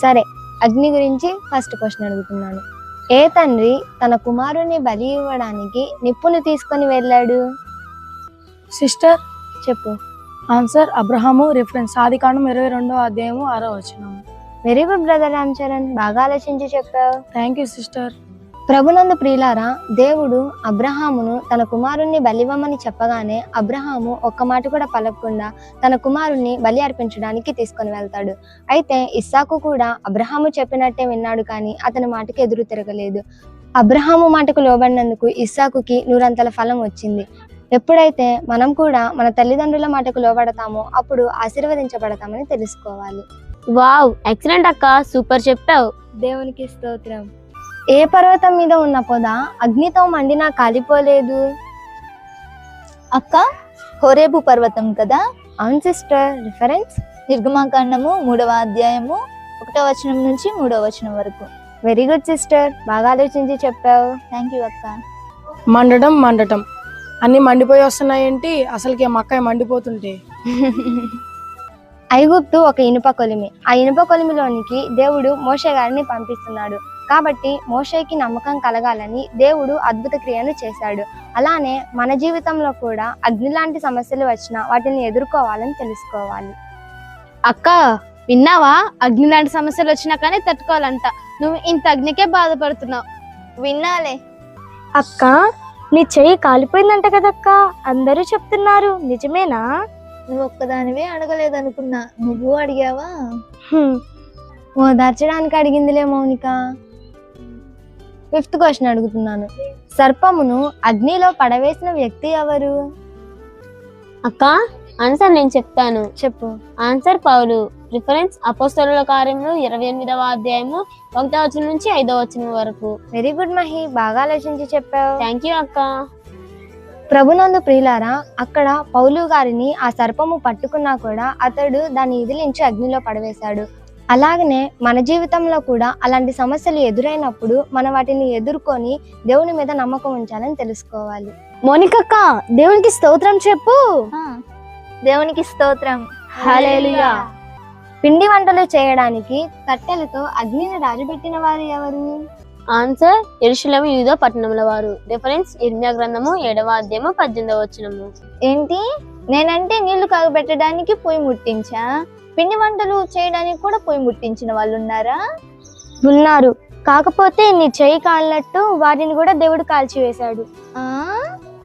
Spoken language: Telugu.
సరే, అగ్ని గురించి ఫస్ట్ క్వశ్చన్ అడుగుతున్నాను. ఏ తండ్రి తన కుమారుని బలి ఇవ్వడానికి నిప్పును తీసుకొని వెళ్ళాడు? సిస్టర్, చెప్పు. ఆన్సర్ అబ్రహాము. రిఫరెన్స్ ఆదికాండం 22:6. Very good brother Ram Charan, బాగా ఆలోచించి చెప్పావు. Thank you sister. ప్రభునందు ప్రియులారా, దేవుడు అబ్రహామును తన కుమారుణ్ణి బలివ్వమని చెప్పగానే అబ్రహాము ఒక్క మాట కూడా పలకకుండా తన కుమారుణ్ణి బలి అర్పించడానికి తీసుకొని వెళ్తాడు. అయితే ఇస్సాకు కూడా అబ్రహాము చెప్పినట్టే విన్నాడు, కానీ అతని మాటకి ఎదురు తిరగలేదు. అబ్రహాము మాటకు లోబడినందుకు ఇస్సాకుకి 100 ఫలం వచ్చింది. ఎప్పుడైతే మనం కూడా మన తల్లిదండ్రుల మాటకు లోబడతామో అప్పుడు ఆశీర్వదించబడతామని తెలుసుకోవాలి. వావ్, ఎక్సలెంట్ అక్క, సూపర్ చెప్పావు. దేవునికి స్తోత్రం. ఏ పర్వతం మీద ఉన్న పొద అగ్నితో మండినా కాలిపోలేదు? అక్క, హోరేబు పర్వతం కదా. అవును సిస్టర్. రిఫరెన్స్ నిర్గమాకాండము 3వ అధ్యాయము 1వ నుంచి 3వ వరకు. వెరీ గుడ్ సిస్టర్, బాగా ఆలోచించి చెప్పావు. థ్యాంక్ యూ అక్క. మండటం అన్ని మండిపోయి వస్తున్నాయేంటి? అసలుకి మక్కాయ మండిపోతుంటే. ఐగుప్తు ఒక ఇనుప కొలిమి. ఆ ఇనుప కొలిమిలోనికి దేవుడు మోషే గారిని పంపిస్తున్నాడు. కాబట్టి మోషేకి నమ్మకం కలగాలని దేవుడు అద్భుత క్రియను చేశాడు. అలానే మన జీవితంలో కూడా అగ్ని లాంటి సమస్యలు వచ్చినా వాటిని ఎదుర్కోవాలని తెలుసుకోవాలి. అక్క, విన్నావా? అగ్ని లాంటి సమస్యలు వచ్చినా కానీ తట్టుకోవాలంట. నువ్వు ఇంత అగ్నికే బాధపడుతున్నావు. విన్నాలే. అక్క, నీ చెయ్యి కాలిపోయిందంట కదక్క, అందరూ చెప్తున్నారు, నిజమేనా? నువ్వు ఒక్కదానివే అడగలేదనుకున్నా, నువ్వు అడిగావా? ఓదార్చడానికి అడిగిందిలే మౌనిక. 5th క్వశ్చన్ అడుగుతున్నాను. సర్పమును అగ్నిలో పడవేసిన వ్యక్తి ఎవరు? అక్క, ఆన్సర్ నేను చెప్తాను. చెప్పు. ఆన్సర్ పౌలు. రిఫరెన్స్ అపోస్తలుల కార్యములు 28వ అధ్యాయము 1వ నుంచి 5వ వరకు. వెరీ గుడ్ మహి, బాగా ఆలోచించి చెప్పావు. థ్యాంక్ యూ అక్క. ప్రభునందు ప్రియులారా, అక్కడ పౌలు గారిని ఆ సర్పము పట్టుకున్నా కూడా అతడు దాన్ని ఇదిలించి అగ్నిలో పడవేశాడు. అలాగనే మన జీవితంలో కూడా అలాంటి సమస్యలు ఎదురైనప్పుడు మనం వాటిని ఎదుర్కొని దేవుని మీద నమ్మకం ఉంచాలని తెలుసుకోవాలి. మోనికక్క, దేవునికి స్తోత్రం చెప్పు. దేవునికి స్తోత్రం. హల్లెలూయా. పిండి వంటలు చేయడానికి కట్టెలతో అగ్నిని రాజబెట్టిన వారు ఎవరు? ఆన్సర్ యెరూషలేము యూదా పట్టణముల వారు. రిఫరెన్స్ ఇర్మియా గ్రంథము 7వ అధ్యాయము 18వ. ఏంటి? నేనంటే నీళ్లు కాగబెట్టడానికి పొయ్యి ముట్టించా, పిండి వంటలు చేయడానికి కూడా పొయ్యి ముట్టించిన వాళ్ళు ఉన్నారా? ఉన్నారు. కాకపోతే నీ చెయ్యి కాలినట్టు వాటిని కూడా దేవుడు కాల్చివేశాడు.